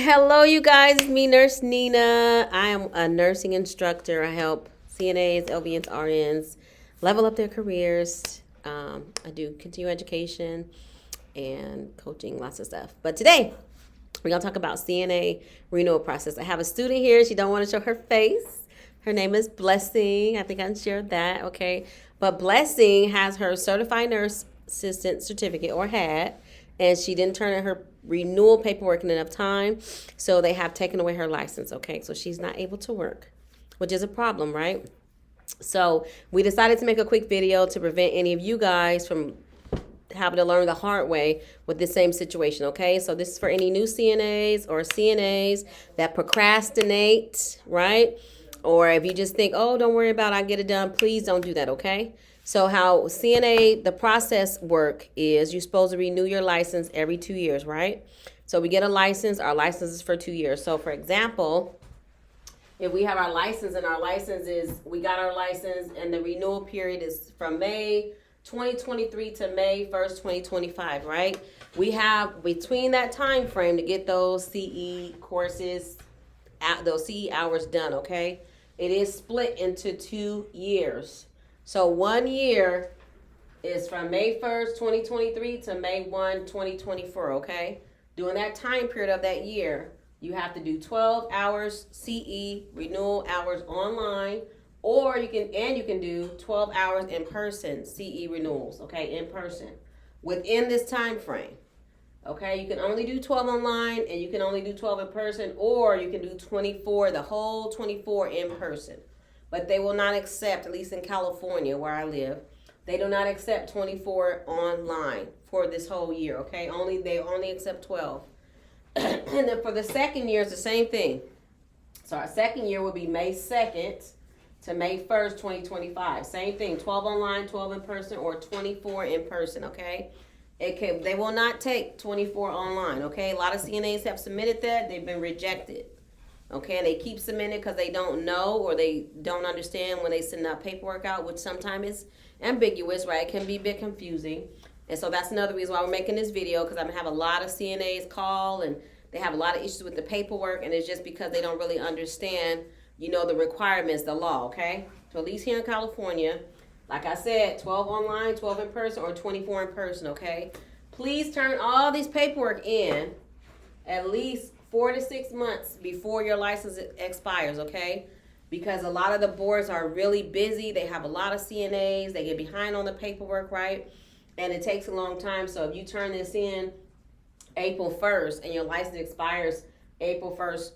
Hello, you guys. It's me, Nurse Nina. I am a nursing instructor. I help CNAs, LVNs, RNs level up their careers. I do continuing education and coaching, lots of stuff. But today, we're going to talk about CNA renewal process. I have a student here. She don't want to show her face. Her name is Blessing. I think I shared that, okay? But Blessing has her certified nurse assistant certificate, or had, and she didn't turn in her renewal paperwork in enough time, so they have taken away her license, okay? So she's not able to work, which is a problem, right? So we decided to make a quick video to prevent any of you guys from having to learn the hard way with this same situation, okay? So this is for any new CNAs or CNAs that procrastinate, right? Or if you just think, oh, don't worry about it, I get it done, please don't do that, okay? So how CNA, the process work is you're supposed to renew your license every 2 years, right? So we get a license, our license is for 2 years. So for example, if we have our license and our license is, we got our license and the renewal period is from May 2023 to May 1st, 2025, right? We have between that time frame to get those CE courses, those CE hours done, okay? It is split into 2 years. So 1 year is from May 1st, 2023 to May 1, 2024, okay? During that time period of that year, you have to do 12 hours CE renewal hours online, or you can do 12 hours in person CE renewals, okay, in person within this time frame. Okay, you can only do 12 online and you can only do 12 in person, or you can do 24, the whole 24 in person. But they will not accept, at least in California where I live, they do not accept 24 online for this whole year, okay? They only accept 12. And then for the second year, it's the same thing. So our second year will be May 2nd to May 1st, 2025. Same thing, 12 online, 12 in person, or 24 in person, okay? They will not take 24 online, okay? A lot of CNAs have submitted that. They've been rejected, okay? And they keep submitting because they don't know or they don't understand when they send that paperwork out, which sometimes is ambiguous, right? It can be a bit confusing. And so that's another reason why we're making this video, because I'm going to have a lot of CNAs call and they have a lot of issues with the paperwork, and it's just because they don't really understand, the requirements, the law, okay? So at least here in California, like I said, 12 online, 12 in person, or 24 in person, okay? Please turn all these paperwork in at least 4 to 6 months before your license expires, okay? Because a lot of the boards are really busy. They have a lot of CNAs. They get behind on the paperwork, right? And it takes a long time. So if you turn this in April 1st and your license expires April 1st,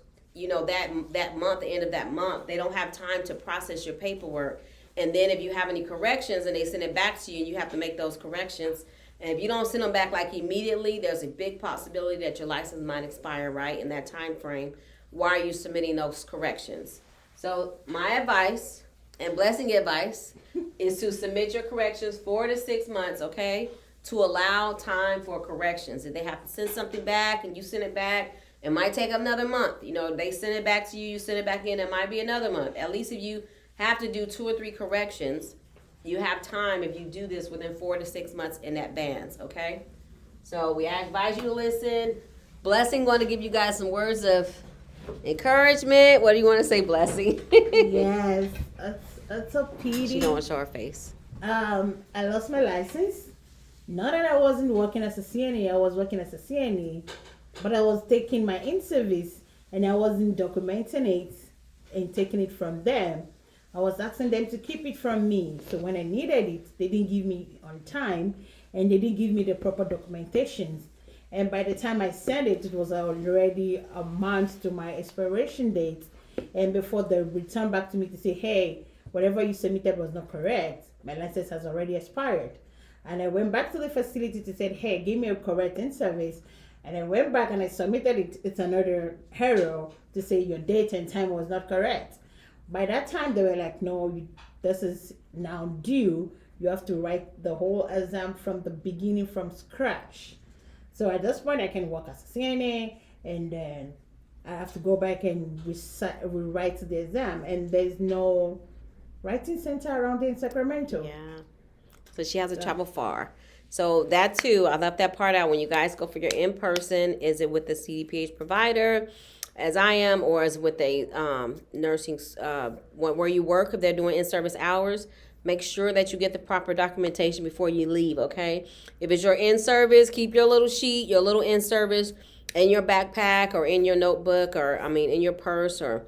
that month, the end of that month, they don't have time to process your paperwork. And then if you have any corrections and they send it back to you, you have to make those corrections. And if you don't send them back like immediately, there's a big possibility that your license might expire, right, in that time frame. Why are you submitting those corrections? So my advice and blessing advice is to submit your corrections 4 to 6 months, okay, to allow time for corrections. If they have to send something back and you send it back, it might take another month. They send it back to you, you send it back in, it might be another month. At least if you have to do 2 or 3 corrections, you have time if you do this within 4 to 6 months in advance, okay? So we advise you to listen. Blessing going to give you guys some words of encouragement. What do you want to say, Blessing? Yes, that's a pity. She don't want to show her face. I lost my license. Not that I wasn't working as a CNA, I was working as a CNA, but I was taking my in-service and I wasn't documenting it and taking it from them. I was asking them to keep it from me. So when I needed it, they didn't give me on time and they didn't give me the proper documentations. And by the time I sent it, it was already a month to my expiration date. And before they returned back to me to say, hey, whatever you submitted was not correct, my license has already expired. And I went back to the facility to say, hey, give me a correct in-service. And I went back and I submitted it. It's another error to say your date and time was not correct. By that time, they were like, no, this is now due. You have to write the whole exam from the beginning, from scratch. So at this point, I can work as a CNA, and then I have to go back and rewrite the exam. And there's no writing center around in Sacramento. Yeah. So she has to travel far. So that too, I left that part out. When you guys go for your in-person, is it with the CDPH provider, as I am, or is it with a nursing, where you work, if they're doing in-service hours? Make sure that you get the proper documentation before you leave, okay? If it's your in-service, keep your little sheet, your little in-service in your backpack or in your notebook, or, in your purse or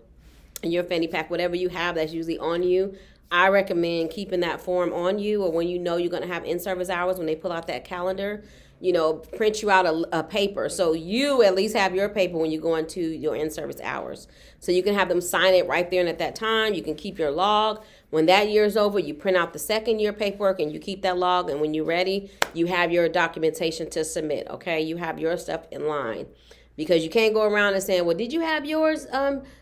in your fanny pack, whatever you have that's usually on you. I recommend keeping that form on you, or when you know you're going to have in-service hours, when they pull out that calendar, print you out a paper. So you at least have your paper when you go into your in-service hours. So you can have them sign it right there and at that time. You can keep your log. When that year is over, you print out the second year paperwork and you keep that log. And when you're ready, you have your documentation to submit, okay? You have your stuff in line. Because you can't go around and saying, well, did you have yours,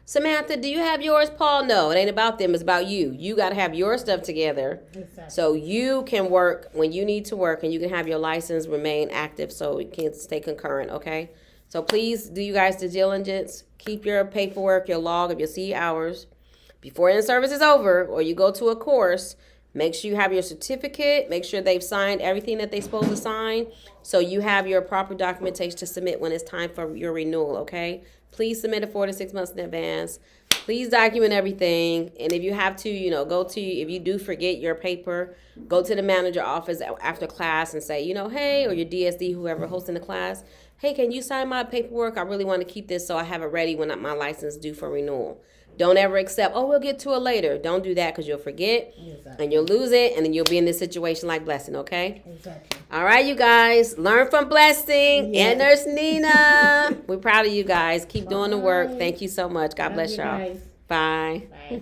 Samantha? Do you have yours, Paul? No, it ain't about them. It's about you. You got to have your stuff together. Exactly. So you can work when you need to work, and you can have your license remain active so it can stay concurrent, okay? So please do you guys the diligence. Keep your paperwork, your log of your CE hours. Before in-service is over or you go to a course, make sure you have your certificate. Make sure they've signed everything that they're supposed to sign. So you have your proper documentation to submit when it's time for your renewal, okay? Please submit it 4 to 6 months in advance. Please document everything. And if you have to, if you do forget your paper, go to the manager office after class and say, hey, or your DSD, whoever hosting the class, hey, can you sign my paperwork? I really want to keep this so I have it ready when my license is due for renewal. Don't ever accept, we'll get to it later. Don't do that because you'll forget. Exactly. And you'll lose it, and then you'll be in this situation like Blessing, okay? Exactly. All right, you guys. Learn from Blessing and Nurse Nina. We're proud of you guys. Keep doing the work. Thank you so much. God bless y'all. Guys. Bye. Bye.